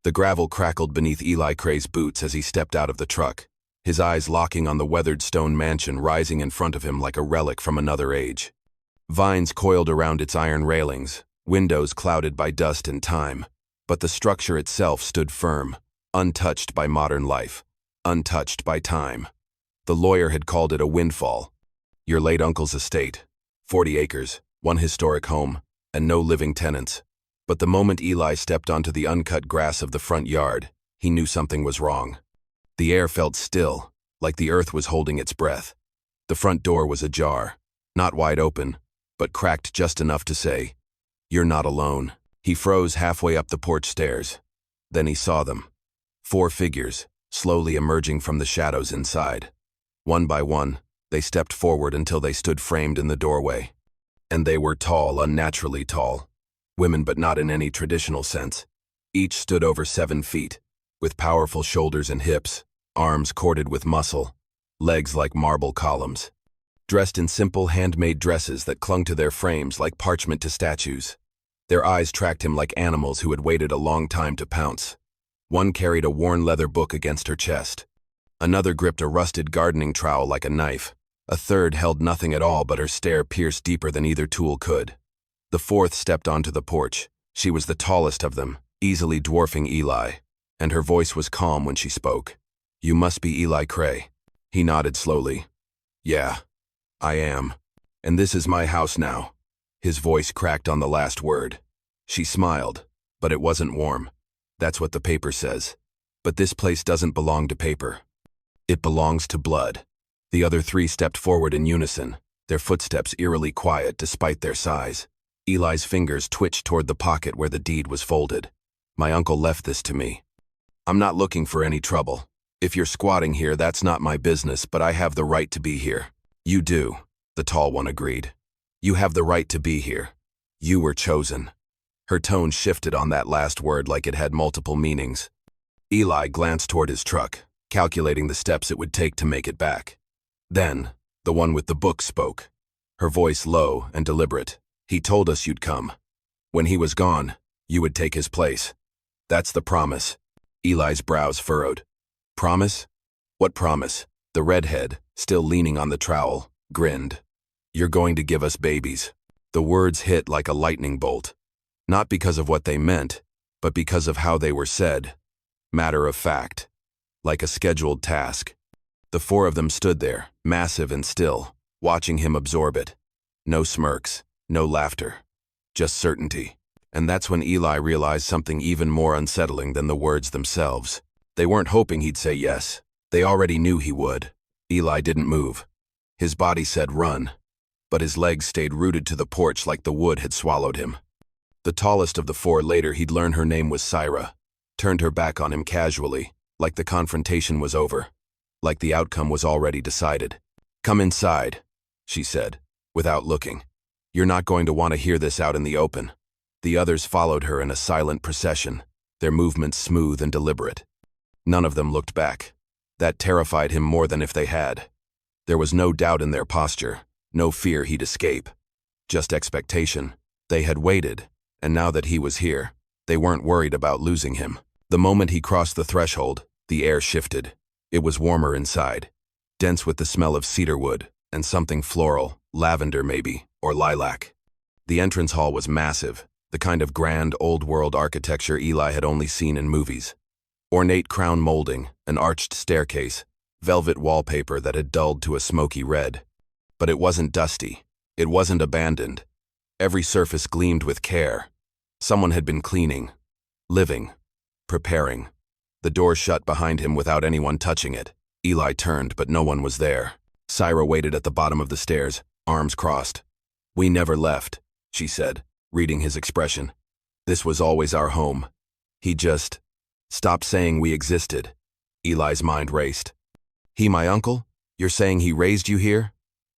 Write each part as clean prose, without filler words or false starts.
The gravel crackled beneath Eli Cray's boots as he stepped out of the truck, his eyes locking on the weathered stone mansion rising in front of him like a relic from another age. Vines coiled around its iron railings, windows clouded by dust and time, but the structure itself stood firm, untouched by modern life, untouched by time. The lawyer had called it a windfall. Your late uncle's estate, 40 acres, one historic home, and no living tenants. But the moment Eli stepped onto the uncut grass of the front yard, he knew something was wrong. The air felt still, like the earth was holding its breath. The front door was ajar, not wide open, but cracked just enough to say, "You're not alone." He froze halfway up the porch stairs. Then he saw them. 4 figures, slowly emerging from the shadows inside. One by one, they stepped forward until they stood framed in the doorway. And they were tall, unnaturally tall. Women, but not in any traditional sense. Each stood over 7 feet, with powerful shoulders and hips, arms corded with muscle, legs like marble columns. Dressed in simple handmade dresses that clung to their frames like parchment to statues. Their eyes tracked him like animals who had waited a long time to pounce. One carried a worn leather book against her chest. Another gripped a rusted gardening trowel like a knife. A third held nothing at all, but her stare pierced deeper than either tool could. The fourth stepped onto the porch. She was the tallest of them, easily dwarfing Eli, and her voice was calm when she spoke. "You must be Eli Cray." He nodded slowly. "Yeah, I am. And this is my house now." His voice cracked on the last word. She smiled, but it wasn't warm. "That's what the paper says. But this place doesn't belong to paper. It belongs to blood." The other 3 stepped forward in unison, their footsteps eerily quiet despite their size. Eli's fingers twitched toward the pocket where the deed was folded. "My uncle left this to me. I'm not looking for any trouble. If you're squatting here, that's not my business, but I have the right to be here." "You do," the tall one agreed. "You have the right to be here. You were chosen." Her tone shifted on that last word like it had multiple meanings. Eli glanced toward his truck, calculating the steps it would take to make it back. Then, the one with the book spoke, her voice low and deliberate. "He told us you'd come. When he was gone, you would take his place. That's the promise." Eli's brows furrowed. "Promise? What promise?" The redhead, still leaning on the trowel, grinned. "You're going to give us babies." The words hit like a lightning bolt. Not because of what they meant, but because of how they were said. Matter of fact. Like a scheduled task. The 4 of them stood there, massive and still, watching him absorb it. No smirks, no laughter. Just certainty. And that's when Eli realized something even more unsettling than the words themselves. They weren't hoping he'd say yes. They already knew he would. Eli didn't move. His body said run, but his legs stayed rooted to the porch like the wood had swallowed him. The tallest of the 4, later he'd learn her name was Syra, turned her back on him casually, like the confrontation was over, like the outcome was already decided. "Come inside," she said, without looking. "You're not going to want to hear this out in the open." The others followed her in a silent procession, their movements smooth and deliberate. None of them looked back. That terrified him more than if they had. There was no doubt in their posture, no fear he'd escape. Just expectation. They had waited, and now that he was here, they weren't worried about losing him. The moment he crossed the threshold, the air shifted. It was warmer inside, dense with the smell of cedarwood and something floral, lavender maybe, or lilac. The entrance hall was massive, the kind of grand old-world architecture Eli had only seen in movies. Ornate crown molding, an arched staircase, velvet wallpaper that had dulled to a smoky red. But it wasn't dusty. It wasn't abandoned. Every surface gleamed with care. Someone had been cleaning, living, preparing. The door shut behind him without anyone touching it. Eli turned, but no one was there. Syra waited at the bottom of the stairs, arms crossed. "We never left," she said, reading his expression. "This was always our home. He just stopped saying we existed." Eli's mind raced. "He my uncle? You're saying he raised you here?"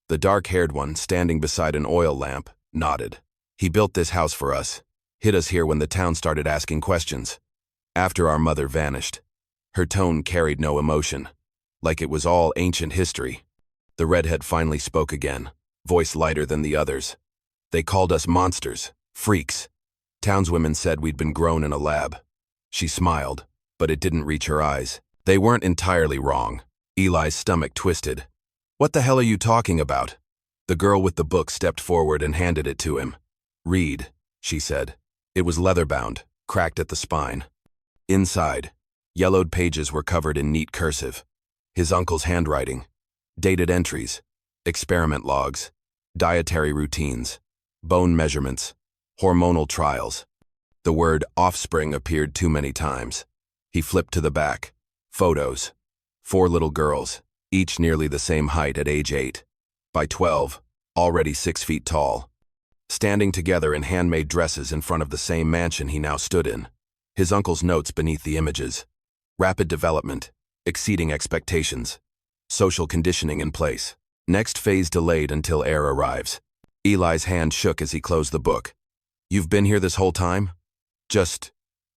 The dark-haired one, standing beside an oil lamp, nodded. "He built this house for us, hid us here when the town started asking questions. After our mother vanished." Her tone carried no emotion, like it was all ancient history. The redhead finally spoke again, voice lighter than the others. "They called us monsters, freaks. Townswomen said we'd been grown in a lab. She smiled, but it didn't reach her eyes. They weren't entirely wrong. Eli's stomach twisted. "What the hell are you talking about?" The girl with the book stepped forward and handed it to him. "Read," she said. It was leather-bound, cracked at the spine. Inside, yellowed pages were covered in neat cursive. His uncle's handwriting. Dated entries. Experiment logs. Dietary routines. Bone measurements. Hormonal trials. The word offspring appeared too many times. He flipped to the back. Photos. 4 little girls, each nearly the same height at age 8. By 12, already 6 feet tall. Standing together in handmade dresses in front of the same mansion he now stood in. His uncle's notes beneath the images. Rapid development. Exceeding expectations. Social conditioning in place. Next phase delayed until heir arrives. Eli's hand shook as he closed the book. "You've been here this whole time? Just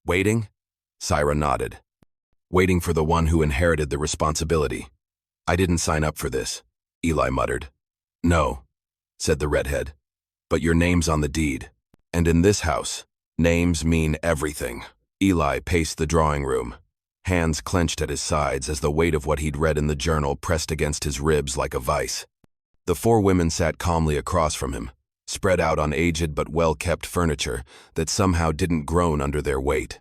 waiting?" Syra nodded. "Waiting for the one who inherited the responsibility. I didn't sign up for this," Eli muttered. "No," said the redhead. "But your name's on the deed. And in this house, names mean everything." Eli paced the drawing room, hands clenched at his sides as the weight of what he'd read in the journal pressed against his ribs like a vice. The 4 women sat calmly across from him, spread out on aged but well-kept furniture that somehow didn't groan under their weight.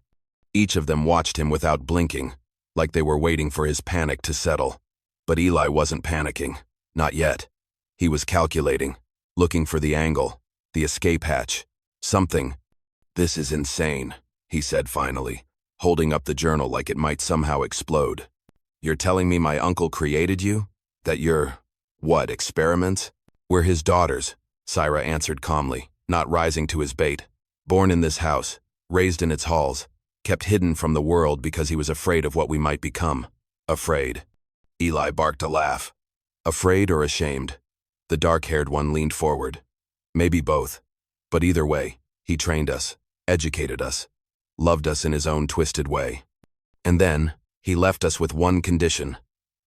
Each of them watched him without blinking, like they were waiting for his panic to settle. But Eli wasn't panicking. Not yet. He was calculating, looking for the angle, the escape hatch, something. "This is insane," he said finally, holding up the journal like it might somehow explode. "You're telling me my uncle created you? That you're, what, experiments?" "We're his daughters," Syra answered calmly, not rising to his bait. "Born in this house, raised in its halls, kept hidden from the world because he was afraid of what we might become." "Afraid?" Eli barked a laugh. "Afraid or ashamed?" The dark-haired one leaned forward. "Maybe both. But either way, he trained us, educated us, loved us in his own twisted way. And then, he left us with one condition,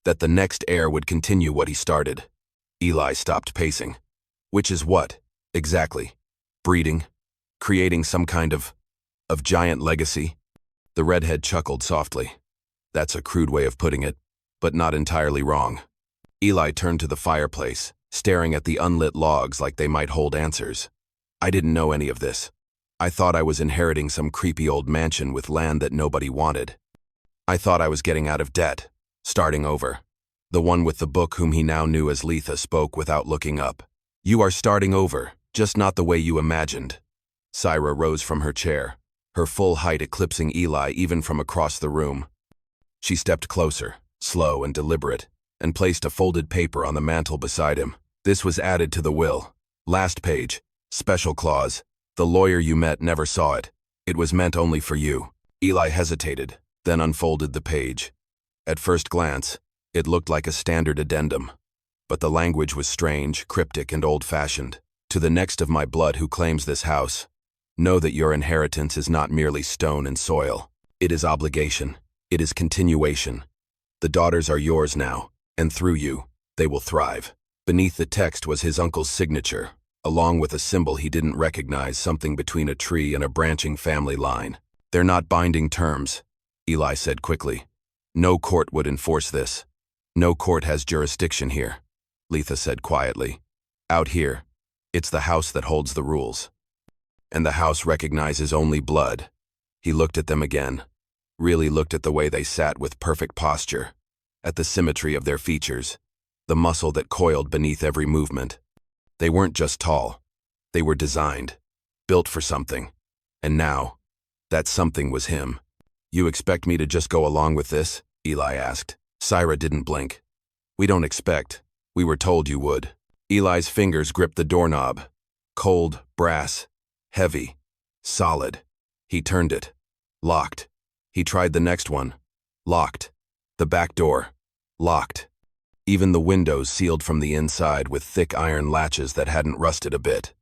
that the next heir would continue what he started." Eli stopped pacing. "Which is what, exactly? Breeding? Creating some kind of giant legacy?" The redhead chuckled softly. "That's a crude way of putting it, but not entirely wrong." Eli turned to the fireplace, staring at the unlit logs like they might hold answers. "I didn't know any of this. I thought I was inheriting some creepy old mansion with land that nobody wanted. I thought I was getting out of debt, starting over." The one with the book whom he now knew as Letha spoke without looking up. "You are starting over, just not the way you imagined." Syra rose from her chair, her full height eclipsing Eli even from across the room. She stepped closer, slow and deliberate, and placed a folded paper on the mantel beside him. "This was added to the will. Last page. Special clause. The lawyer you met never saw it. It was meant only for you." Eli hesitated, then unfolded the page. At first glance, it looked like a standard addendum. But the language was strange, cryptic, and old-fashioned. "To the next of my blood who claims this house, know that your inheritance is not merely stone and soil. It is obligation. It is continuation. The daughters are yours now, and through you, they will thrive." Beneath the text was his uncle's signature, along with a symbol he didn't recognize, something between a tree and a branching family line. "They're not binding terms," Eli said quickly. "No court would enforce this. No court has jurisdiction here," Letha said quietly. "Out here, it's the house that holds the rules. And the house recognizes only blood." He looked at them again, really looked at the way they sat with perfect posture, at the symmetry of their features, the muscle that coiled beneath every movement. They weren't just tall. They were designed, built for something. And now, that something was him. "You expect me to just go along with this?" Eli asked. Syra didn't blink. "We don't expect. We were told you would." Eli's fingers gripped the doorknob. Cold, brass, heavy, solid. He turned it. Locked. He tried the next one. Locked. The back door. Locked. Even the windows sealed from the inside with thick iron latches that hadn't rusted a bit.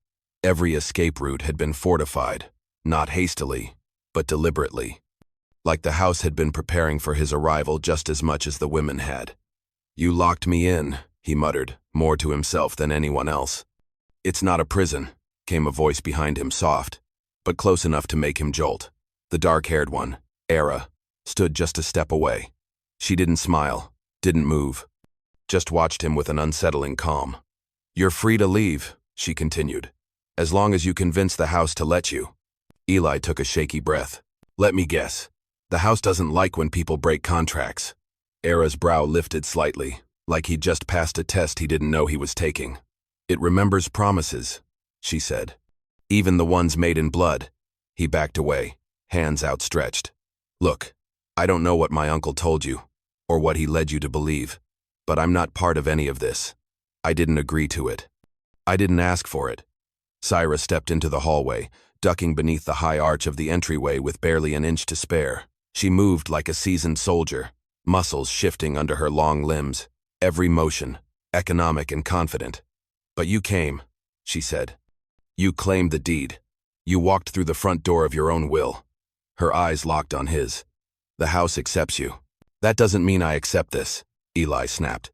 Every escape route had been fortified, not hastily, but deliberately. Like the house had been preparing for his arrival just as much as the women had. "You locked me in," he muttered, more to himself than anyone else. "It's not a prison," came a voice behind him, soft, but close enough to make him jolt. The dark-haired one, Era stood just a step away. She didn't smile, didn't move, just watched him with an unsettling calm. "You're free to leave," she continued, "as long as you convince the house to let you." Eli took a shaky breath. "Let me guess. The house doesn't like when people break contracts." Era's brow lifted slightly, like he'd just passed a test he didn't know he was taking. "It remembers promises," she said. "Even the ones made in blood." He backed away, hands outstretched. "Look, I don't know what my uncle told you, or what he led you to believe, but I'm not part of any of this. I didn't agree to it. I didn't ask for it." Syra stepped into the hallway, ducking beneath the high arch of the entryway with barely an inch to spare. She moved like a seasoned soldier, muscles shifting under her long limbs, every motion, economic and confident. "But you came," she said. "You claimed the deed. You walked through the front door of your own will." Her eyes locked on his. "The house accepts you." "That doesn't mean I accept this," Eli snapped.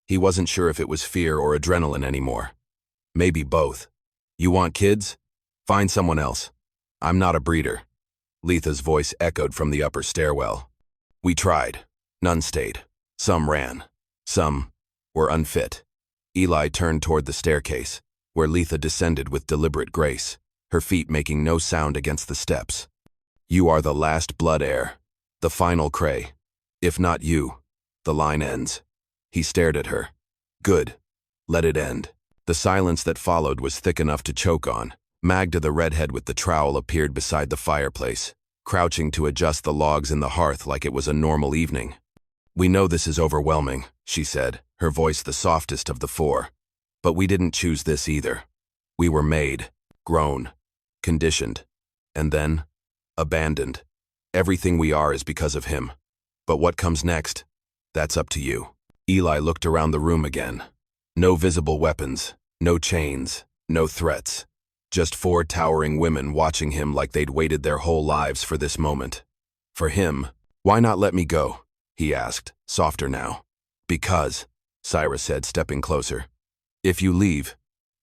He wasn't sure if it was fear or adrenaline anymore. "Maybe both. You want kids? Find someone else. I'm not a breeder." Letha's voice echoed from the upper stairwell. "We tried. None stayed. Some ran. Some were unfit." Eli turned toward the staircase, where Letha descended with deliberate grace, her feet making no sound against the steps. "You are the last blood heir, the final Cray. If not you, the line ends." He stared at her. "Good. Let it end." The silence that followed was thick enough to choke on. Magda the redhead with the trowel appeared beside the fireplace, crouching to adjust the logs in the hearth like it was a normal evening. "We know this is overwhelming," she said, her voice the softest of the four. "But we didn't choose this either. We were made, grown, conditioned, and then abandoned. Everything we are is because of him. But what comes next? That's up to you." Eli looked around the room again. No visible weapons, no chains, no threats. Just four towering women watching him like they'd waited their whole lives for this moment. For him, "Why not let me go?" he asked, softer now. "Because," Syra said, stepping closer, "if you leave,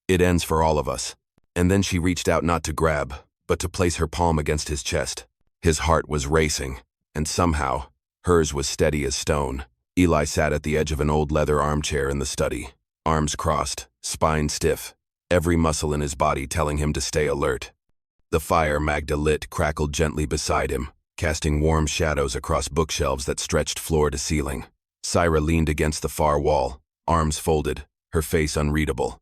it ends for all of us." And then she reached out not to grab, but to place her palm against his chest. His heart was racing, and somehow, hers was steady as stone. Eli sat at the edge of an old leather armchair in the study, arms crossed, spine stiff, every muscle in his body telling him to stay alert. The fire Magda lit crackled gently beside him, casting warm shadows across bookshelves that stretched floor to ceiling. Syra leaned against the far wall, arms folded, her face unreadable.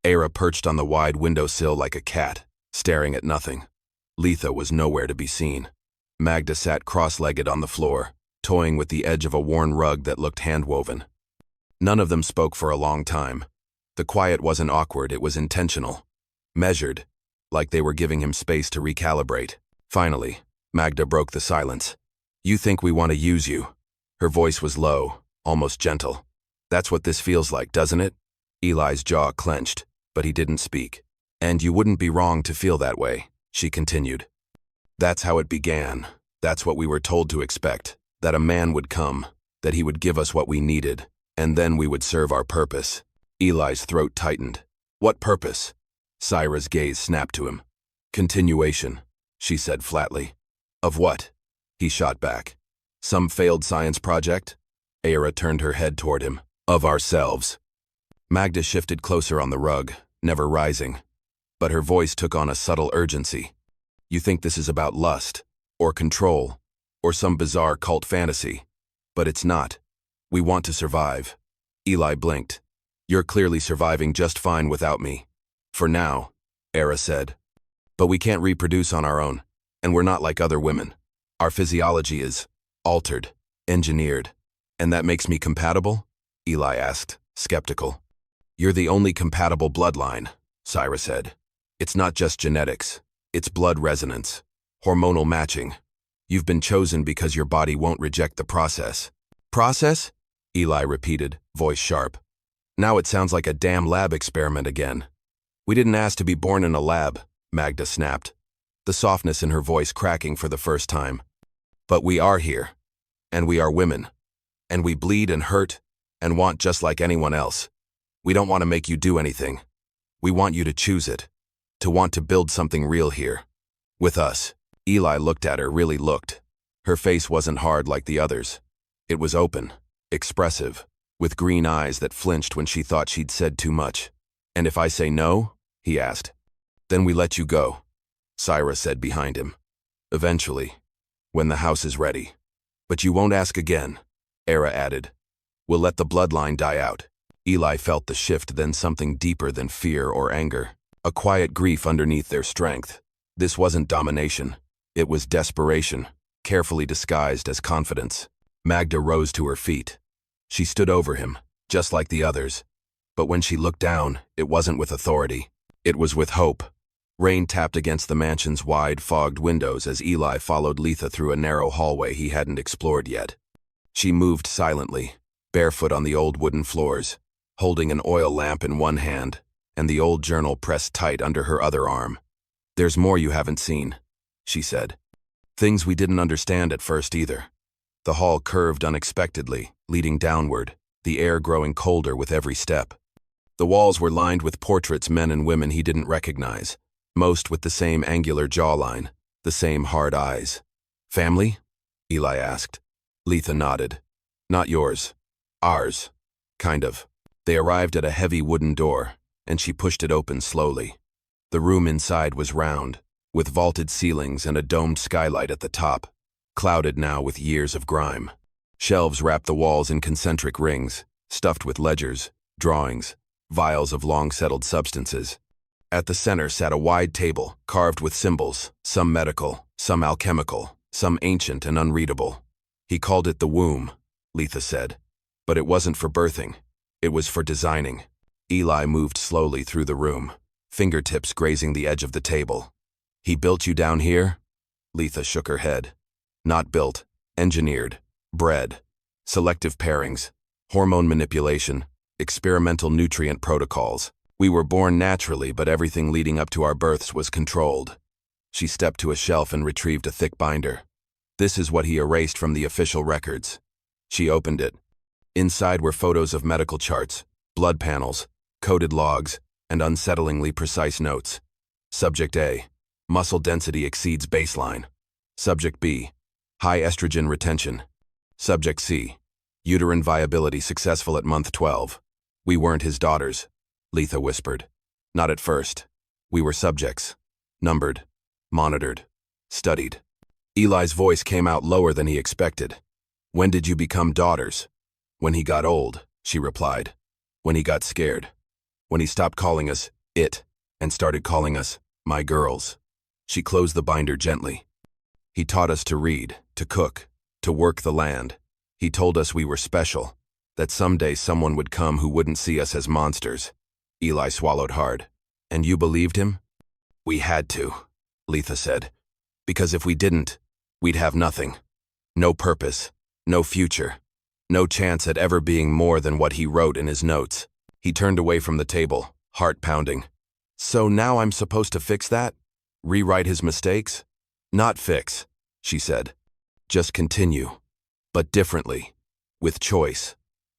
Era perched on the wide windowsill like a cat, staring at nothing. Letha was nowhere to be seen. Magda sat cross-legged on the floor, toying with the edge of a worn rug that looked hand-woven. None of them spoke for a long time. The quiet wasn't awkward, it was intentional. Measured, like they were giving him space to recalibrate. Finally, Magda broke the silence. "You think we want to use you?" Her voice was low, almost gentle. "That's what this feels like, doesn't it?" Eli's jaw clenched, but he didn't speak. "And you wouldn't be wrong to feel that way," she continued. "That's how it began. That's what we were told to expect. That a man would come, that he would give us what we needed, and then we would serve our purpose." Eli's throat tightened. "What purpose?" Syra's gaze snapped to him. "Continuation," she said flatly. "Of what?" He shot back. "Some failed science project?" Era turned her head toward him. "Of ourselves." Magda shifted closer on the rug, never rising, but her voice took on a subtle urgency. "You think this is about lust, or control, or some bizarre cult fantasy. But it's not. We want to survive." Eli blinked. "You're clearly surviving just fine without me. For now," Era said. "But we can't reproduce on our own, and we're not like other women. Our physiology is altered, engineered. And that makes me compatible?" Eli asked, skeptical. "You're the only compatible bloodline," Syra said. "It's not just genetics. It's blood resonance, hormonal matching. You've been chosen because your body won't reject the process." "Process?" Eli repeated, voice sharp. "Now it sounds like a damn lab experiment again." "We didn't ask to be born in a lab," Magda snapped, the softness in her voice cracking for the first time. "But we are here, and we are women, and we bleed and hurt and want just like anyone else. We don't want to make you do anything. We want you to choose it, to want to build something real here. With us." Eli looked at her, really looked. Her face wasn't hard like the others. It was open, expressive, with green eyes that flinched when she thought she'd said too much. "And if I say no?" he asked. "Then we let you go," Syra said behind him. "Eventually, when the house is ready. But you won't ask again," Era added. "We'll let the bloodline die out." Eli felt the shift, then something deeper than fear or anger. A quiet grief underneath their strength. This wasn't domination. It was desperation, carefully disguised as confidence. Magda rose to her feet. She stood over him, just like the others. But when she looked down, it wasn't with authority. It was with hope. Rain tapped against the mansion's wide, fogged windows as Eli followed Letha through a narrow hallway he hadn't explored yet. She moved silently, barefoot on the old wooden floors, holding an oil lamp in one hand and the old journal pressed tight under her other arm. "There's more you haven't seen," she said. "Things we didn't understand at first either." The hall curved unexpectedly, leading downward, the air growing colder with every step. The walls were lined with portraits, men and women he didn't recognize, most with the same angular jawline, the same hard eyes. "Family?" Eli asked. Letha nodded. "Not yours. Ours. Kind of." They arrived at a heavy wooden door, and she pushed it open slowly. The room inside was round, with vaulted ceilings and a domed skylight at the top, clouded now with years of grime. Shelves wrapped the walls in concentric rings, stuffed with ledgers, drawings, vials of long-settled substances. At the center sat a wide table, carved with symbols, some medical, some alchemical, some ancient and unreadable. "He called it the womb," Letha said. "But it wasn't for birthing. It was for designing." Eli moved slowly through the room, fingertips grazing the edge of the table. "He built you down here?" Letha shook her head. "Not built. Engineered. Bred. Selective pairings. Hormone manipulation. Experimental nutrient protocols. We were born naturally, but everything leading up to our births was controlled." She stepped to a shelf and retrieved a thick binder. "This is what he erased from the official records." She opened it. Inside were photos of medical charts, blood panels, coded logs, and unsettlingly precise notes. Subject A. Muscle density exceeds baseline. Subject B. High estrogen retention. Subject C. Uterine viability successful at month 12. "We weren't his daughters," Letha whispered. "Not at first. We were subjects. Numbered. Monitored. Studied." Eli's voice came out lower than he expected. "When did you become daughters?" "When he got old," she replied. "When he got scared. When he stopped calling us it and started calling us my girls." She closed the binder gently. "He taught us to read, to cook, to work the land. He told us we were special, that someday someone would come who wouldn't see us as monsters." Eli swallowed hard. "And you believed him?" "We had to," Letha said. "Because if we didn't, we'd have nothing. No purpose, no future, no chance at ever being more than what he wrote in his notes." He turned away from the table, heart pounding. "So now I'm supposed to fix that? Rewrite his mistakes?" "Not fix," she said. "Just continue. But differently. With choice.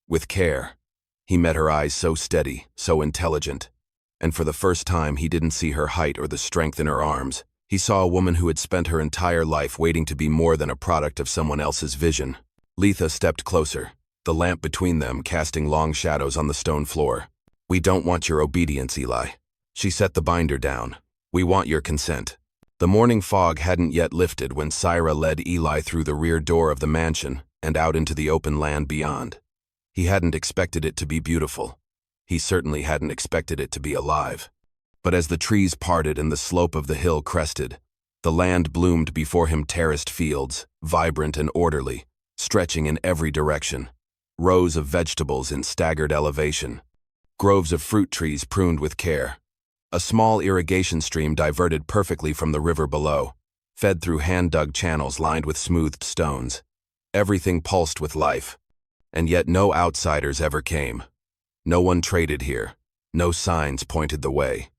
With care." He met her eyes, so steady, so intelligent. And for the first time, he didn't see her height or the strength in her arms. He saw a woman who had spent her entire life waiting to be more than a product of someone else's vision. Letha stepped closer, the lamp between them casting long shadows on the stone floor. "We don't want your obedience, Eli." She set the binder down. "We want your consent." The morning fog hadn't yet lifted when Syra led Eli through the rear door of the mansion and out into the open land beyond. He hadn't expected it to be beautiful. He certainly hadn't expected it to be alive. But as the trees parted and the slope of the hill crested, the land bloomed before him, terraced fields, vibrant and orderly, stretching in every direction. Rows of vegetables in staggered elevation. Groves of fruit trees pruned with care. A small irrigation stream diverted perfectly from the river below, fed through hand-dug channels lined with smoothed stones. Everything pulsed with life. And yet no outsiders ever came. No one traded here. No signs pointed the way.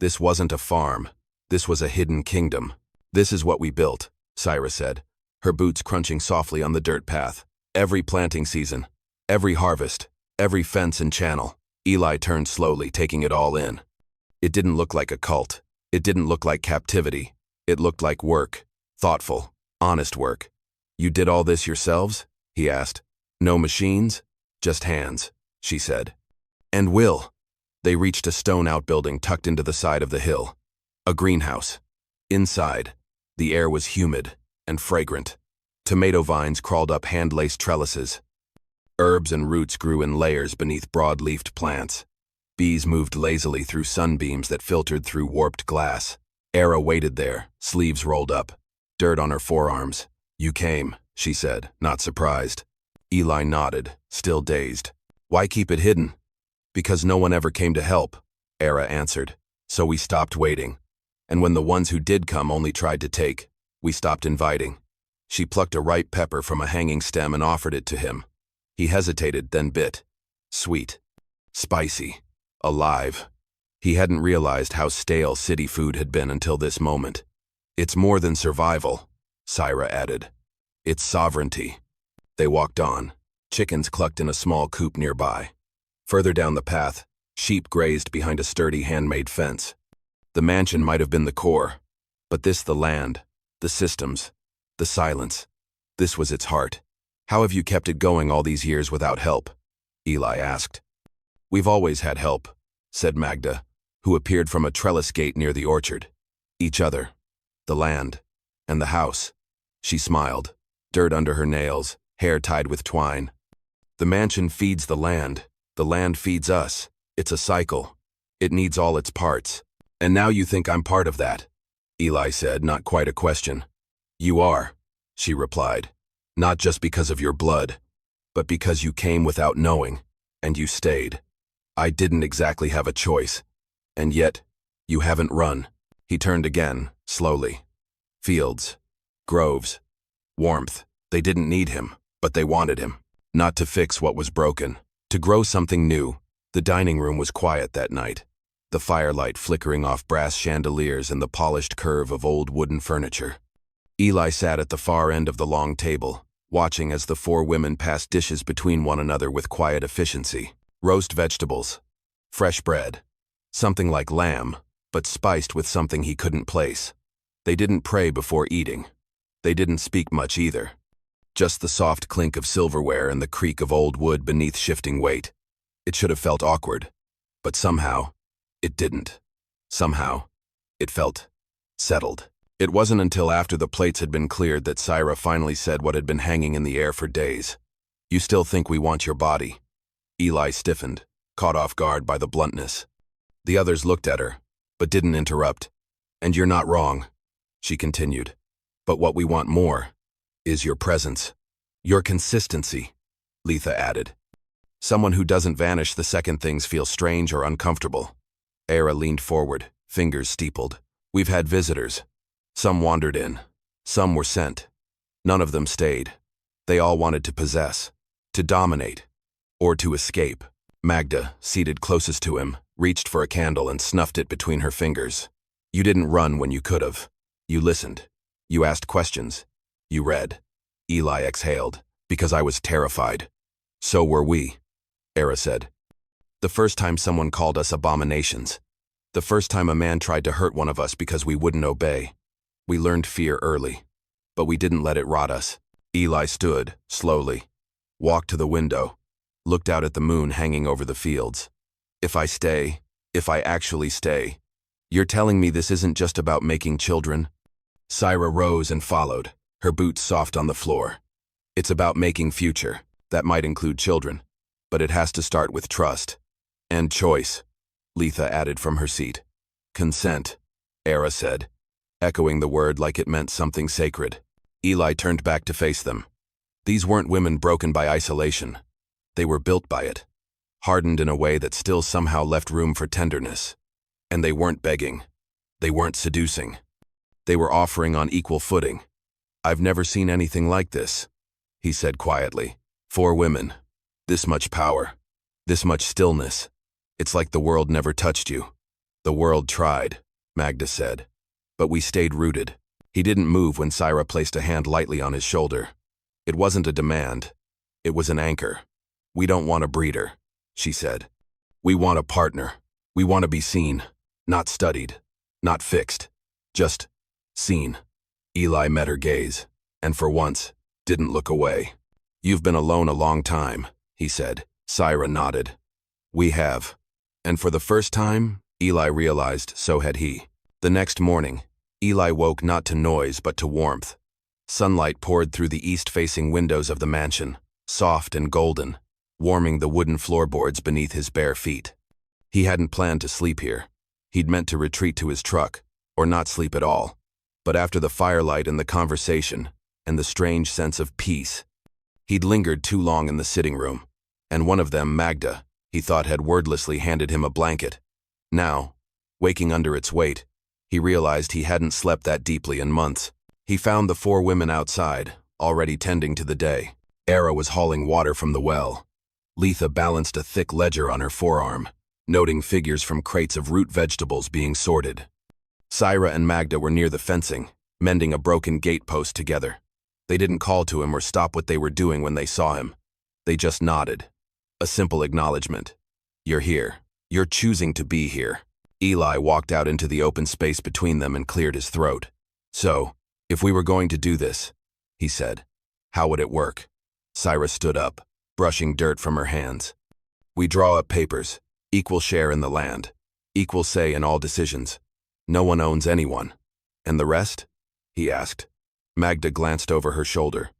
This wasn't a farm. This was a hidden kingdom. "This is what we built," Syra said, her boots crunching softly on the dirt path. "Every planting season, every harvest, every fence and channel." Eli turned slowly, taking it all in. It didn't look like a cult. It didn't look like captivity. It looked like work. Thoughtful, honest work. You did all this yourselves? He asked. No machines? Just hands, she said. And Will. They reached a stone outbuilding tucked into the side of the hill. A greenhouse. Inside, the air was humid and fragrant. Tomato vines crawled up hand-laced trellises. Herbs and roots grew in layers beneath broad-leafed plants. Bees moved lazily through sunbeams that filtered through warped glass. Era waited there, sleeves rolled up, dirt on her forearms. You came, she said, not surprised. Eli nodded, still dazed. Why keep it hidden? Because no one ever came to help, Era answered. So we stopped waiting. And when the ones who did come only tried to take, we stopped inviting. She plucked a ripe pepper from a hanging stem and offered it to him. He hesitated, then bit. Sweet. Spicy. Alive. He hadn't realized how stale city food had been until this moment. It's more than survival, Syra added. It's sovereignty. They walked on. Chickens clucked in a small coop nearby. Further down the path, sheep grazed behind a sturdy handmade fence. The mansion might have been the core, but this the land, the systems, the silence. This was its heart. How have you kept it going all these years without help? Eli asked. We've always had help, said Magda, who appeared from a trellis gate near the orchard. Each other, the land, and the house. She smiled, dirt under her nails, hair tied with twine. The mansion feeds the land feeds us. It's a cycle. It needs all its parts. And now you think I'm part of that, Eli said, not quite a question. You are, she replied. Not just because of your blood, but because you came without knowing, and you stayed. I didn't exactly have a choice. And yet, you haven't run. He turned again, slowly. Fields. Groves. Warmth. They didn't need him, but they wanted him. Not to fix what was broken. To grow something new. The dining room was quiet that night. The firelight flickering off brass chandeliers and the polished curve of old wooden furniture. Eli sat at the far end of the long table, watching as the four women passed dishes between one another with quiet efficiency. Roast vegetables. Fresh bread. Something like lamb, but spiced with something he couldn't place. They didn't pray before eating. They didn't speak much either. Just the soft clink of silverware and the creak of old wood beneath shifting weight. It should have felt awkward, but somehow, it didn't. Somehow, it felt settled. It wasn't until after the plates had been cleared that Syra finally said what had been hanging in the air for days. You still think we want your body? Eli stiffened, caught off guard by the bluntness. The others looked at her, but didn't interrupt. And you're not wrong, she continued. But what we want more is your presence. Your consistency, Letha added. Someone who doesn't vanish the second things feel strange or uncomfortable. Era leaned forward, fingers steepled. We've had visitors. Some wandered in. Some were sent. None of them stayed. They all wanted to possess, to dominate, or to escape. Magda, seated closest to him, reached for a candle and snuffed it between her fingers. You didn't run when you could have. You listened. You asked questions. You read. Eli exhaled, because I was terrified. So were we, Era said. The first time someone called us abominations. The first time a man tried to hurt one of us because we wouldn't obey. We learned fear early, but we didn't let it rot us. Eli stood, slowly, walked to the window, looked out at the moon hanging over the fields. If I stay, if I actually stay, you're telling me this isn't just about making children? Syra rose and followed, her boots soft on the floor. It's about making future. That might include children, but it has to start with trust. And choice, Letha added from her seat. Consent, Era said, echoing the word like it meant something sacred. Eli turned back to face them. These weren't women broken by isolation. They were built by it, hardened in a way that still somehow left room for tenderness. And they weren't begging. They weren't seducing. They were offering on equal footing. I've never seen anything like this, he said quietly. 4 women. This much power. This much stillness. It's like the world never touched you. The world tried, Magda said. But we stayed rooted. He didn't move when Syra placed a hand lightly on his shoulder. It wasn't a demand. It was an anchor. We don't want a breeder, she said. We want a partner. We want to be seen, not studied, not fixed, just seen. Eli met her gaze, and for once, didn't look away. "You've been alone a long time," he said. Syra nodded. "We have." And for the first time, Eli realized so had he. The next morning, Eli woke not to noise but to warmth. Sunlight poured through the east-facing windows of the mansion, soft and golden, warming the wooden floorboards beneath his bare feet. He hadn't planned to sleep here. He'd meant to retreat to his truck, or not sleep at all. But after the firelight and the conversation, and the strange sense of peace, he'd lingered too long in the sitting room, and one of them, Magda, he thought had wordlessly handed him a blanket. Now, waking under its weight, he realized he hadn't slept that deeply in months. He found the 4 women outside, already tending to the day. Era was hauling water from the well. Letha balanced a thick ledger on her forearm, noting figures from crates of root vegetables being sorted. Syra and Magda were near the fencing, mending a broken gate post together. They didn't call to him or stop what they were doing when they saw him. They just nodded. A simple acknowledgement. "You're here. You're choosing to be here." Eli walked out into the open space between them and cleared his throat. "So, if we were going to do this," he said, "how would it work?" Syra stood up, brushing dirt from her hands. "We draw up papers, equal share in the land, equal say in all decisions. No one owns anyone. And the rest?" he asked. Magda glanced over her shoulder,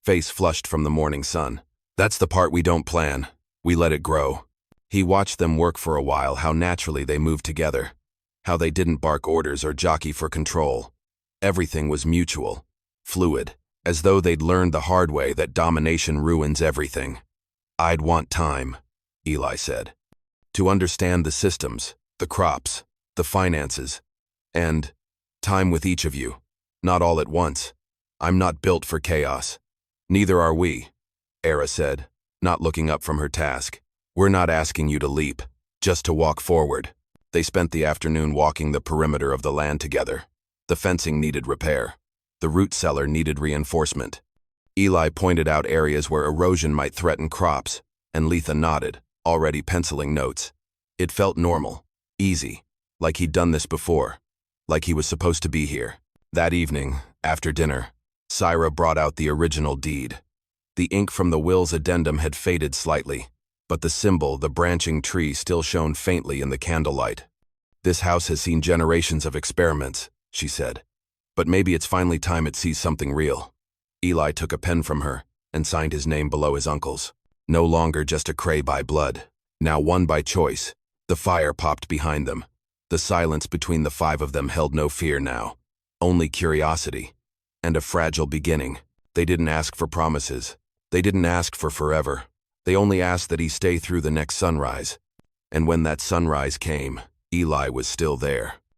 face flushed from the morning sun. "That's the part we don't plan. We let it grow." He watched them work for a while, how naturally they moved together, how they didn't bark orders or jockey for control. Everything was mutual, fluid, as though they'd learned the hard way that domination ruins everything. "I'd want time," Eli said, "to understand the systems, the crops, the finances, and time with each of you, not all at once. I'm not built for chaos." "Neither are we," Era said, not looking up from her task. "We're not asking you to leap, just to walk forward." They spent the afternoon walking the perimeter of the land together. The fencing needed repair. The root cellar needed reinforcement. Eli pointed out areas where erosion might threaten crops, and Letha nodded, already penciling notes. It felt normal, easy, like he'd done this before, like he was supposed to be here. That evening, after dinner, Syra brought out the original deed. The ink from the will's addendum had faded slightly, but the symbol, the branching tree, still shone faintly in the candlelight. "This house has seen generations of experiments," she said, "but maybe it's finally time it sees something real." Eli took a pen from her and signed his name below his uncle's. No longer just a Cray by blood, now one by choice. The fire popped behind them. The silence between the 5 of them held no fear now, only curiosity, and a fragile beginning. They didn't ask for promises. They didn't ask for forever. They only asked that he stay through the next sunrise. And when that sunrise came, Eli was still there.